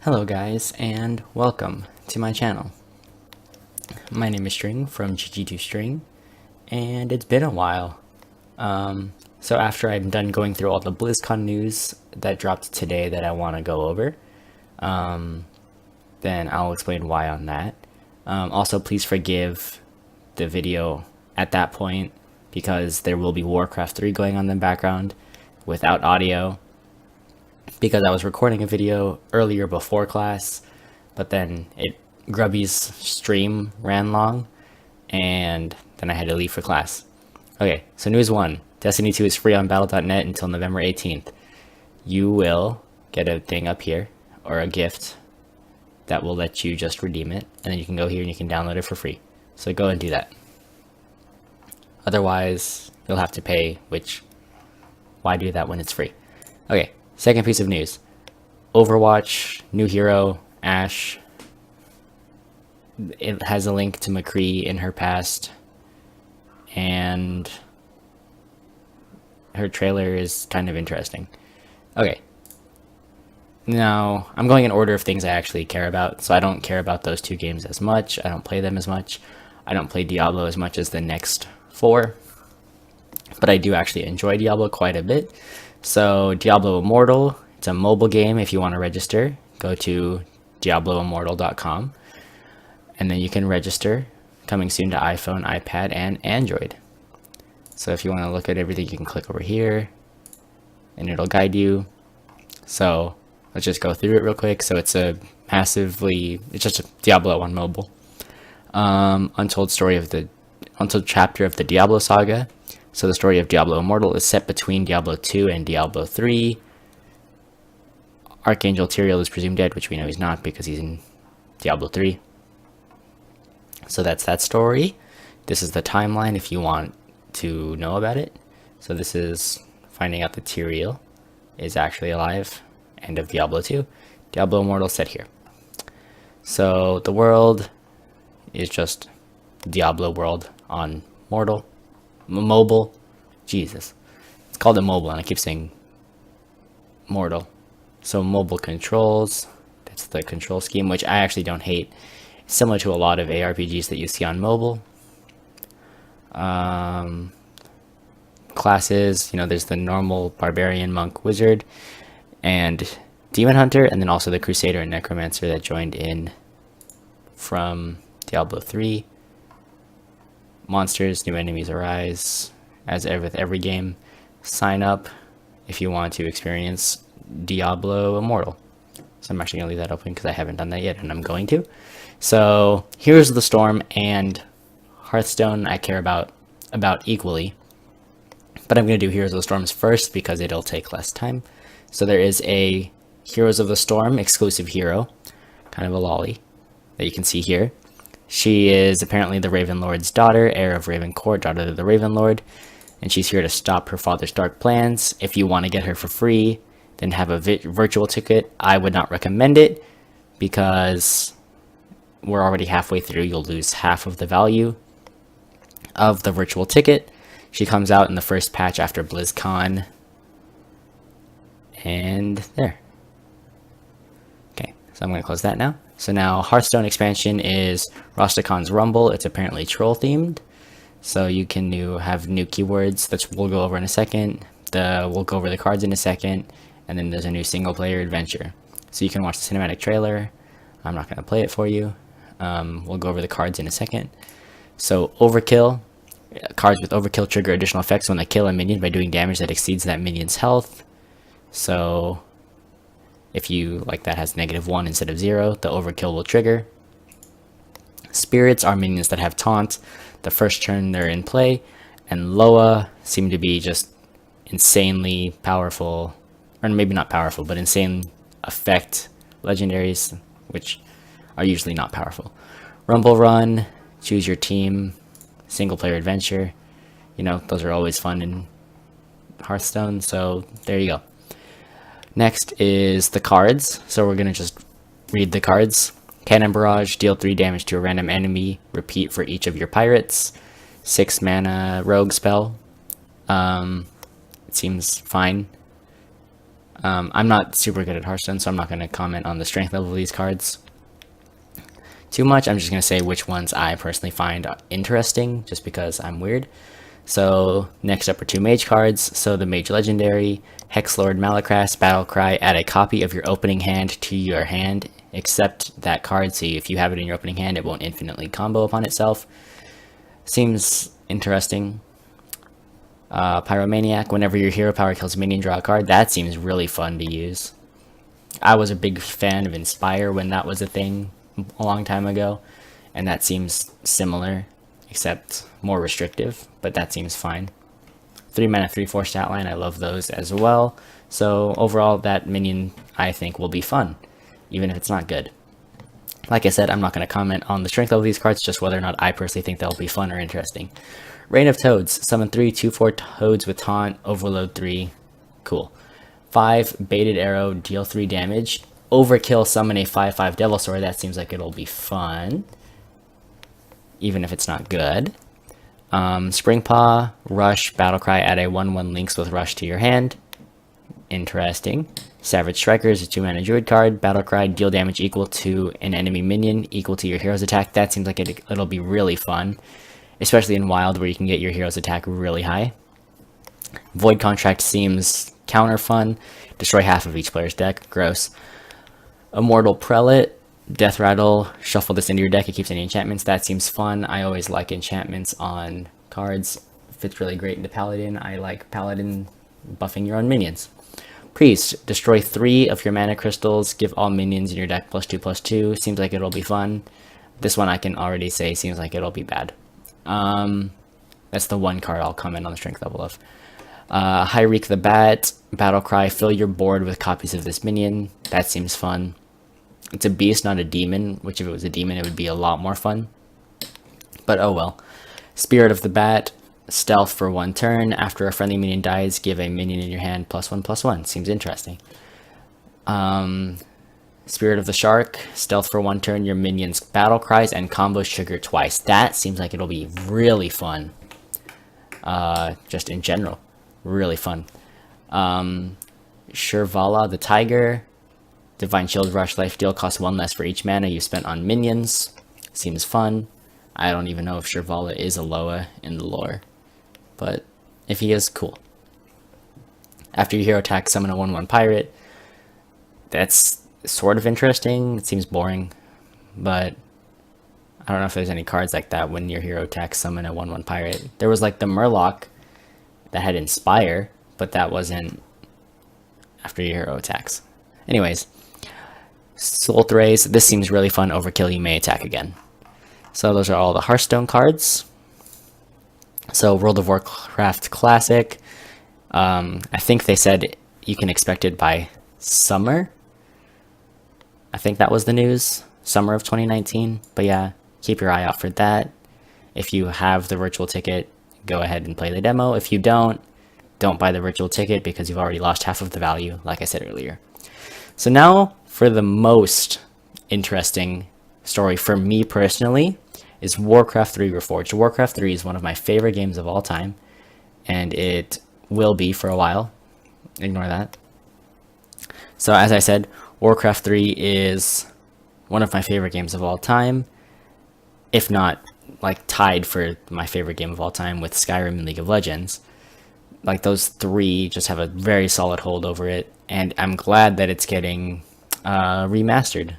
Hello guys, and welcome to my channel. My name is String from GG2String, and it's been a while. So after I'm done going through all the Blizzcon news that dropped today that I want to go over, then I'll explain why on that. Also, please forgive the video at that point, because there will be Warcraft 3 going on in the background without audio, because I was recording a video earlier before class, but then Grubby's stream ran long, and then I had to leave for class. Okay, so news 1. Destiny 2 is free on battle.net until November 18th. You will get a thing up here, or a gift, that will let you just redeem it, and then you can go here and you can download it for free. So go and do that. Otherwise, you'll have to pay, which, why do that when it's free? Okay, second piece of news. Overwatch, new hero, Ashe. It has a link to McCree in her past, and her trailer is kind of interesting. Okay. Now, I'm going in order of things I actually care about, so I don't care about those two games as much. I don't play them as much. I don't play Diablo as much as the next 4, but I do actually enjoy Diablo quite a bit. So, Diablo Immortal, it's a mobile game. If you want to register, go to diabloimmortal.com, and then you can register. Coming soon to iPhone, iPad, and Android. So if you want to look at everything, you can click over here, and it'll guide you. So let's just go through it real quick. So it's it's just a Diablo on mobile. Untold chapter of the Diablo saga. So the story of Diablo Immortal is set between Diablo 2 and Diablo 3. Archangel Tyrael is presumed dead, which we know he's not because he's in Diablo 3. So that's that story. This is the timeline if you want to know about it. So this is finding out that Tyrael is actually alive. End of Diablo 2. Diablo Immortal set here. So the world is just Diablo world on mobile. Jesus. It's called a mobile and I keep saying mortal. So mobile controls. That's the control scheme, which I actually don't hate. It's similar to a lot of ARPGs that you see on mobile. Classes, there's the normal barbarian, monk, wizard, and demon hunter, and then also the crusader and necromancer that joined in from Diablo 3. Monsters, new enemies arise, as with every game. Sign up if you want to experience Diablo Immortal. So I'm actually going to leave that open because I haven't done that yet, and I'm going to. So Heroes of the Storm and Hearthstone I care about equally. But I'm going to do Heroes of the Storms first because it'll take less time. So there is a Heroes of the Storm exclusive hero, kind of a lolly, that you can see here. She is apparently the Raven Lord's daughter, heir of Raven Court, daughter of the Raven Lord, and she's here to stop her father's dark plans. If you want to get her for free, then have a virtual ticket. I would not recommend it because we're already halfway through. You'll lose half of the value of the virtual ticket. She comes out in the first patch after BlizzCon. And there. Okay, so I'm going to close that now. So now Hearthstone expansion is Rostakon's Rumble. It's apparently troll themed. So you can have new keywords that we'll go over in a second. We'll go over the cards in a second. And then there's a new single player adventure. So you can watch the cinematic trailer. I'm not going to play it for you. We'll go over the cards in a second. So Overkill. Cards with Overkill trigger additional effects when they kill a minion by doing damage that exceeds that minion's health. So if that has -1 instead of 0, the Overkill will trigger. Spirits are minions that have taunt the first turn they're in play. And Loa seem to be just insanely powerful, or maybe not powerful, but insane effect legendaries, which are usually not powerful. Rumble Run, choose your team, single player adventure. Those are always fun in Hearthstone, so there you go. Next is the cards. So we're going to just read the cards. Cannon Barrage, deal 3 damage to a random enemy. Repeat for each of your pirates. 6 mana rogue spell. It seems fine. I'm not super good at Hearthstone, so I'm not going to comment on the strength level of these cards too much. I'm just going to say which ones I personally find interesting, just because I'm weird. So next up are 2 mage cards. So the Mage Legendary, Hexlord Malacrass, Battlecry, add a copy of your opening hand to your hand, except that card, so if you have it in your opening hand, it won't infinitely combo upon itself. Seems interesting. Pyromaniac, whenever your hero power kills a minion, draw a card. That seems really fun to use. I was a big fan of Inspire when that was a thing a long time ago, and that seems similar, except more restrictive, but that seems fine. 3 mana, 3/4 stat line, I love those as well. So overall, that minion, I think, will be fun, even if it's not good. Like I said, I'm not going to comment on the strength level of these cards, just whether or not I personally think they'll be fun or interesting. Reign of Toads, summon 3 2/4 Toads with Taunt, Overload 3, cool. 5, Baited Arrow, deal 3 damage. Overkill, summon a 5/5 Devil Sword, that seems like it'll be fun, even if it's not good. Spring Paw, Rush, Battlecry, add a 1/1 Lynx with Rush to your hand. Interesting. Savage Strikers, a 2 mana Druid card. Battlecry, deal damage equal to an enemy minion, equal to your hero's attack. That seems like it'll be really fun, especially in Wild, where you can get your hero's attack really high. Void Contract seems counter fun. Destroy half of each player's deck. Gross. Immortal Prelate, Death Rattle, shuffle this into your deck, it keeps any enchantments. That seems fun. I always like enchantments on cards. Fits really great into Paladin. I like Paladin buffing your own minions. Priest, destroy 3 of your mana crystals, give all minions in your deck +2/+2. Seems like it'll be fun. This one I can already say seems like it'll be bad. That's the one card I'll comment on the strength level of. Hyreek the Bat, Battlecry, fill your board with copies of this minion. That seems fun. It's a beast, not a demon, which if it was a demon, it would be a lot more fun. But oh well. Spirit of the Bat, stealth for 1 turn. After a friendly minion dies, give a minion in your hand +1/+1. Seems interesting. Spirit of the Shark, stealth for 1 turn. Your minions battle cries and combo sugar twice. That seems like it'll be really fun. Just in general. Really fun. Shirvala the Tiger, Divine Shield Rush, life deal, costs 1 less for each mana you spent on minions. Seems fun. I don't even know if Shirvala is a Loa in the lore, but if he is, cool. After your hero attack, summon a 1/1 pirate. That's sort of interesting. It seems boring, but I don't know if there's any cards like that when your hero attacks, summon a 1/1 pirate. There was like the Murloc that had Inspire, but that wasn't after your hero attacks. Anyways, Soul Rays, this seems really fun. Overkill, you may attack again. So those are all the Hearthstone cards. So World of Warcraft Classic, I think they said you can expect it by summer. I think that was the news, summer of 2019. But yeah, keep your eye out for that. If you have the virtual ticket, go ahead and play the demo. If you don't buy the virtual ticket because you've already lost half of the value, like I said earlier. So now for the most interesting story for me personally is Warcraft 3 Reforged. Warcraft 3 is one of my favorite games of all time, and it will be for a while. Ignore that. So as I said, Warcraft 3 is one of my favorite games of all time, if not like tied for my favorite game of all time with Skyrim and League of Legends. Like those 3 just have a very solid hold over it, and I'm glad that it's getting remastered.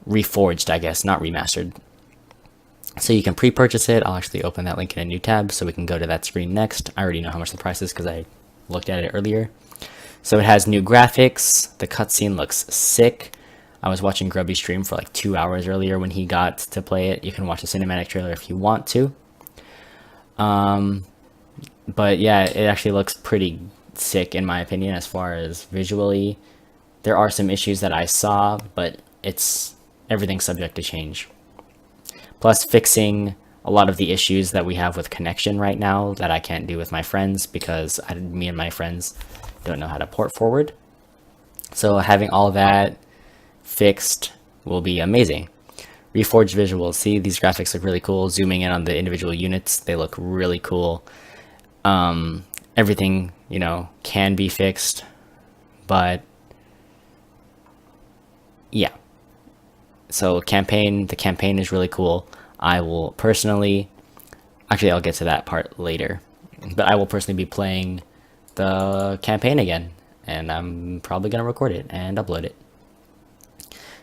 Reforged, I guess, not remastered. So you can pre-purchase it. I'll actually open that link in a new tab so we can go to that screen next. I already know how much the price is because I looked at it earlier. So it has new graphics. The cutscene looks sick. I was watching Grubby stream for like 2 hours earlier when he got to play it. You can watch the cinematic trailer if you want to. But yeah, it actually looks pretty sick in my opinion as far as visually. There are some issues that I saw, but everything's subject to change. Plus fixing a lot of the issues that we have with connection right now that I can't do with my friends because me and my friends don't know how to port forward. So having all that fixed will be amazing. Reforged visuals. See, these graphics look really cool. Zooming in on the individual units, they look really cool. Everything, can be fixed. But yeah, so the campaign is really cool. I will personally, actually I'll get to that part later, but I will personally be playing the campaign again, and I'm probably gonna record it and upload it.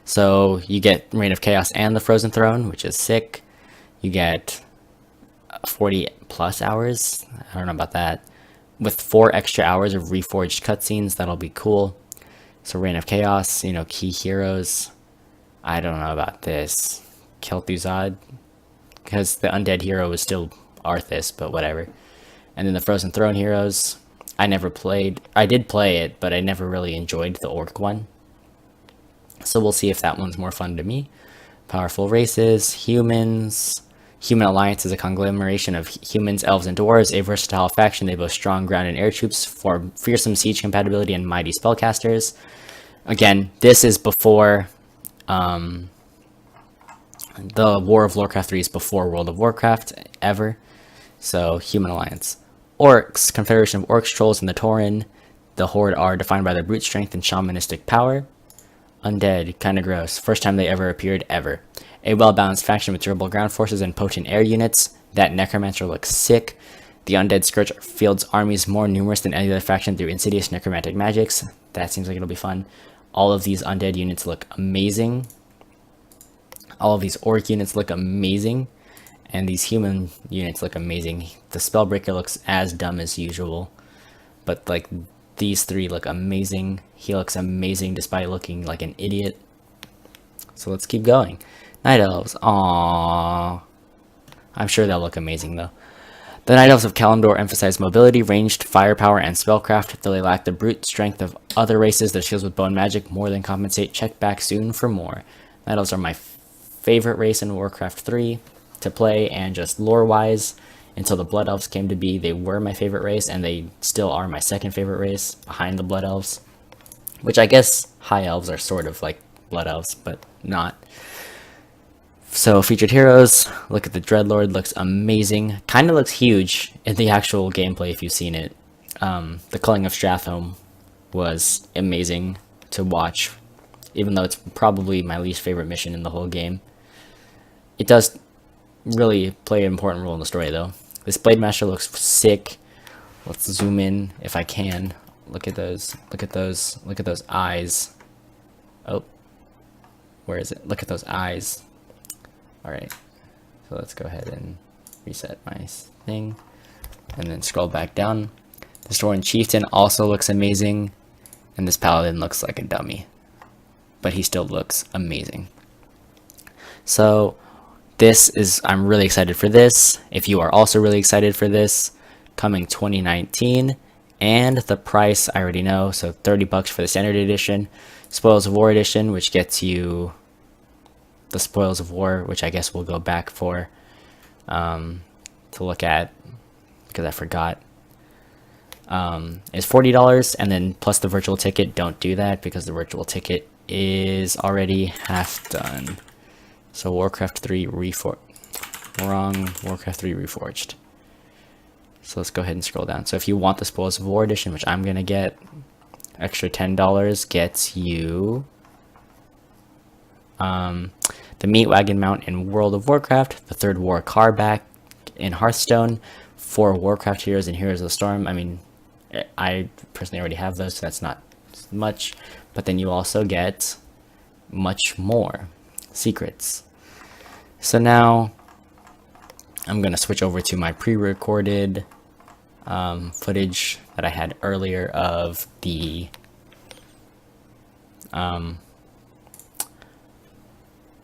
So you get Reign of Chaos and the Frozen Throne, which is sick. You get 40 plus hours. I don't know about that. With 4 extra hours of reforged cutscenes, that'll be cool. So Reign of Chaos, key heroes. I don't know about this. Kel'Thuzad, because the undead hero is still Arthas, but whatever. And then the Frozen Throne heroes, I never played. I did play it, but I never really enjoyed the orc one. So we'll see if that one's more fun to me. Powerful races, humans. Human Alliance is a conglomeration of humans, elves, and dwarves, a versatile faction. They boast strong ground and air troops for fearsome siege compatibility and mighty spellcasters. Again, this is before the War of Warcraft 3 is before World of Warcraft ever. So Human Alliance. Orcs, confederation of orcs, trolls, and the Tauren. The Horde are defined by their brute strength and shamanistic power. Undead, kinda gross. First time they ever appeared, ever. A well-balanced faction with durable ground forces and potent air units. That Necromancer looks sick. The Undead Scourge fields armies more numerous than any other faction through insidious necromantic magics. That seems like it'll be fun. All of these undead units look amazing. All of these orc units look amazing. And these human units look amazing. The Spellbreaker looks as dumb as usual. But like, these 3 look amazing. He looks amazing despite looking like an idiot. So let's keep going. Night Elves. Aww. I'm sure they'll look amazing though. The Night Elves of Kalimdor emphasize mobility, ranged firepower, and spellcraft. Though they lack the brute strength of other races, their skills with bone magic more than compensate. Check back soon for more. Night Elves are my favorite race in Warcraft 3 to play, and just lore-wise, until the Blood Elves came to be, they were my favorite race, and they still are my second favorite race, behind the Blood Elves. Which I guess High Elves are sort of like Blood Elves, but not. So, featured heroes, look at the Dreadlord, looks amazing. Kind of looks huge in the actual gameplay if you've seen it. The Culling of Stratholme was amazing to watch, even though it's probably my least favorite mission in the whole game. It does really play an important role in the story though. This Blade Master looks sick. Let's zoom in if I can. Look at those. Look at those. Look at those eyes. Oh. Where is it? Look at those eyes. Alright. So let's go ahead and reset my thing. And then scroll back down. The Storin Chieftain also looks amazing. And this Paladin looks like a dummy. But he still looks amazing. So I'm really excited for this. If you are also really excited for this, coming 2019, and the price I already know, so $30 for the standard edition, Spoils of War edition, which gets you the Spoils of War, which I guess we'll go back for to look at because I forgot, is $40, and then plus the virtual ticket. Don't do that because the virtual ticket is already half done. So Warcraft 3 Reforged. So let's go ahead and scroll down. So if you want the Spoils of War edition, which I'm going to get, extra $10 gets you the Meat Wagon mount in World of Warcraft, the Third War car back in Hearthstone, 4 Warcraft heroes and Heroes of the Storm. I mean, I personally already have those, so that's not much. But then you also get much more secrets. So now I'm going to switch over to my pre-recorded footage that I had earlier of the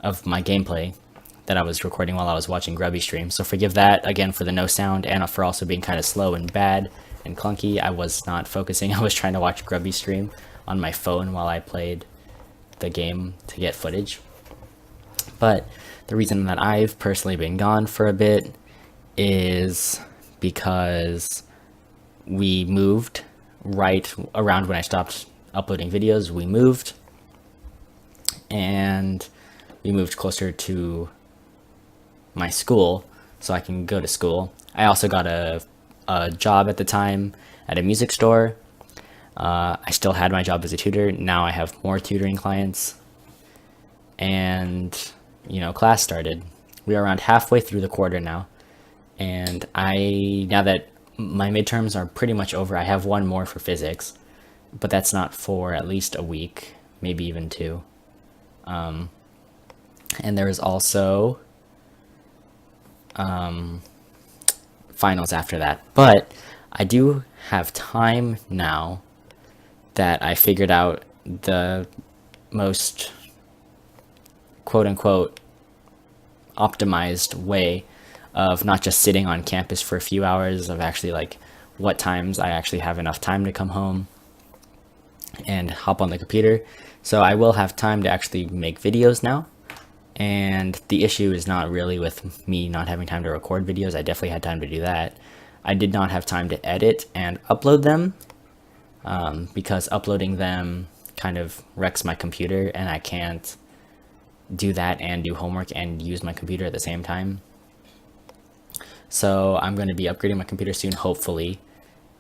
of my gameplay that I was recording while I was watching Grubby stream. So forgive that again for the no sound and for also being kind of slow and bad and clunky. I was not focusing. I was trying to watch Grubby stream on my phone while I played the game to get footage. But the reason that I've personally been gone for a bit is because we moved right around when I stopped uploading videos. We moved, and we moved closer to my school so I can go to school. I also got a job at the time at a music store. I still had my job as a tutor. Now I have more tutoring clients. And, class started. We are around halfway through the quarter now. And now that my midterms are pretty much over, I have one more for physics, but that's not for at least a week, maybe even 2. And there is also finals after that. But I do have time now that I figured out the most quote unquote optimized way of not just sitting on campus for a few hours, of actually like what times I actually have enough time to come home and hop on the computer. So I will have time to actually make videos now. And the issue is not really with me not having time to record videos. I definitely had time to do that. I did not have time to edit and upload them, because uploading them kind of wrecks my computer, and I can't do that and do homework and use my computer at the same time. So I'm going to be upgrading my computer soon, hopefully,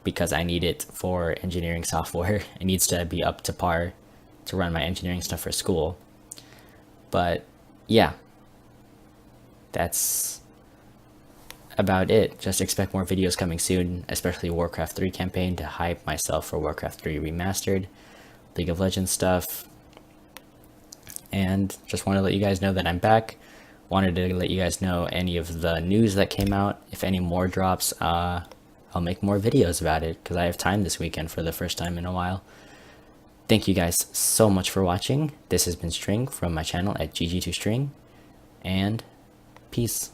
because I need it for engineering software. It needs to be up to par to run my engineering stuff for school. But yeah, that's about it. Just expect more videos coming soon, especially Warcraft 3 campaign, to hype myself for Warcraft 3 Remastered, League of Legends stuff. And just want to let you guys know that I'm back. Wanted to let you guys know any of the news that came out. If any more drops, I'll make more videos about it, because I have time this weekend for the first time in a while. Thank you guys so much for watching. This has been String from my channel at GG2String, and peace.